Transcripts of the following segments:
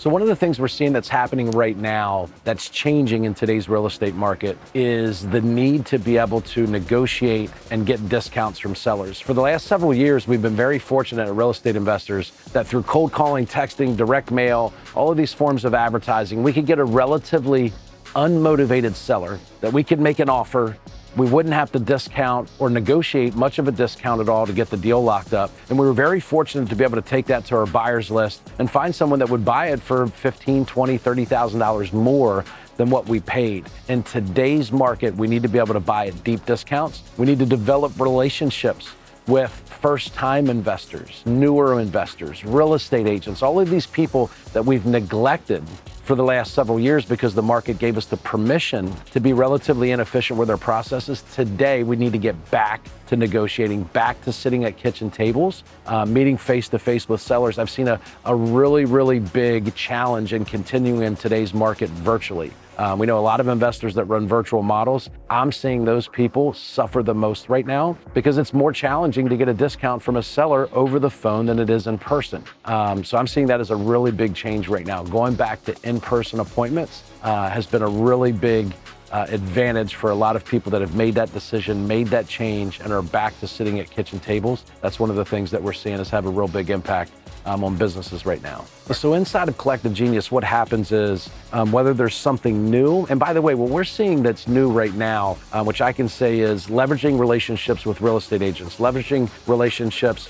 So one of the things we're seeing that's happening right now that's changing in today's real estate market is the need to be able to negotiate and get discounts from sellers. For the last several years, we've been very fortunate at real estate investors that through cold calling, texting, direct mail, all of these forms of advertising, we could get a relatively unmotivated seller that we could make an offer. We wouldn't have to discount or negotiate much of a discount at all to get the deal locked up. And we were very fortunate to be able to take that to our buyers list and find someone that would buy it for $15,000, $20,000, $30,000 more than what we paid. In today's market, we need to be able to buy at deep discounts. We need to develop relationships with first-time investors, newer investors, real estate agents, all of these people that we've neglected for the last several years because the market gave us the permission to be relatively inefficient with our processes. Today, we need to get back to negotiating, back to sitting at kitchen tables, meeting face-to-face with sellers. I've seen a really, really big challenge in continuing in today's market virtually. We know a lot of investors that run virtual models. I'm seeing those people suffer the most right now because it's more challenging to get a discount from a seller over the phone than it is in person. So I'm seeing that as a really big change right now. Going back to in-person appointments has been a really big advantage for a lot of people that have made that decision, made that change, and are back to sitting at kitchen tables. That's one of the things that we're seeing is have a real big impact on businesses right now. So inside of Collective Genius, what happens is whether there's something new, and by the way, what we're seeing that's new right now, which I can say is leveraging relationships with real estate agents, leveraging relationships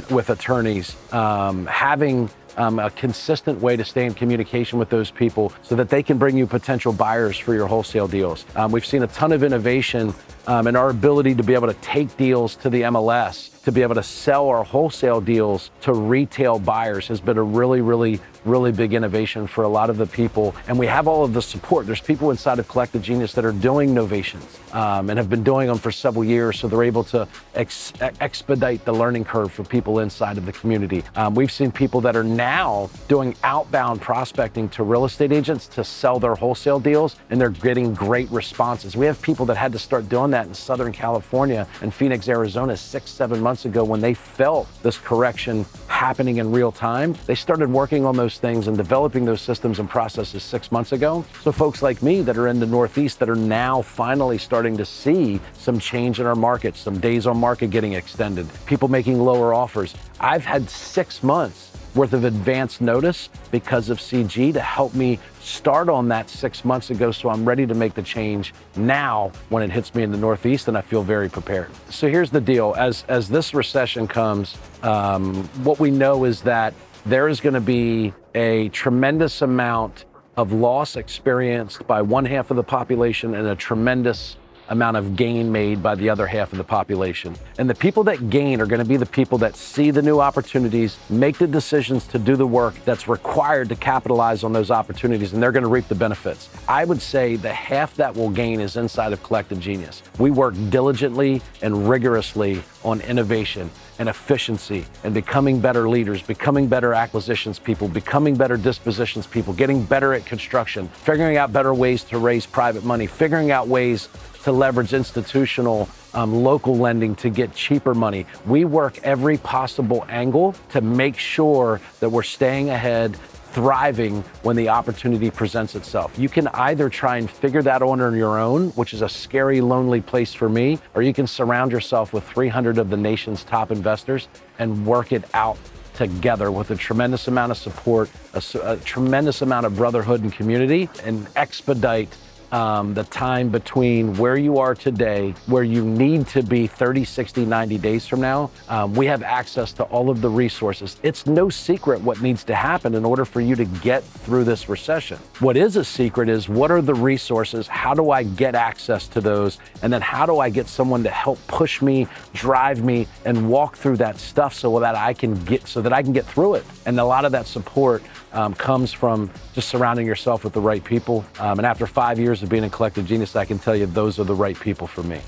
with attorneys, having a consistent way to stay in communication with those people so that they can bring you potential buyers for your wholesale deals. We've seen a ton of innovation in our ability to be able to take deals to the MLS, to be able to sell our wholesale deals to retail buyers has been a really, really, really big innovation for a lot of the people. And we have all of the support. There's people inside of Collective Genius that are doing novations and have been doing them for several years, so they're able to expedite the learning curve for people inside of the community. We've seen people that are now doing outbound prospecting to real estate agents to sell their wholesale deals, and they're getting great responses. We have people that had to start doing that in Southern California and Phoenix, Arizona 6-7 months ago when they felt this correction happening in real time. They started working on those things and developing those systems and processes 6 months ago. So folks like me that are in the Northeast that are now finally starting to see some change in our market, some days on market getting extended, people making lower offers. I've had 6 months worth of advance notice because of CG to help me start on that 6 months ago, so I'm ready to make the change now when it hits me in the Northeast, and I feel very prepared. So here's the deal. As this recession comes, what we know is that there is going to be a tremendous amount of loss experienced by one half of the population and a tremendous amount of gain made by the other half of the population. And the people that gain are going to be the people that see the new opportunities, make the decisions to do the work that's required to capitalize on those opportunities, and they're going to reap the benefits. I would say the half that will gain is inside of Collective Genius. We work diligently and rigorously on innovation and efficiency and becoming better leaders, becoming better acquisitions people, becoming better dispositions people, getting better at construction, figuring out better ways to raise private money, figuring out ways to leverage institutional local lending to get cheaper money. We work every possible angle to make sure that we're staying ahead, thriving when the opportunity presents itself. You can either try and figure that out on your own, which is a scary, lonely place for me, or you can surround yourself with 300 of the nation's top investors and work it out together with a tremendous amount of support, a tremendous amount of brotherhood and community, and expedite the time between where you are today, where you need to be 30, 60, 90 days from now. We have access to all of the resources. It's no secret what needs to happen in order for you to get through this recession. What is a secret is what are the resources? How do I get access to those? And then how do I get someone to help push me, drive me, and walk through that stuff so that I can get through it? And a lot of that support comes from just surrounding yourself with the right people. And after 5 years of being in Collective Genius, I can tell you those are the right people for me.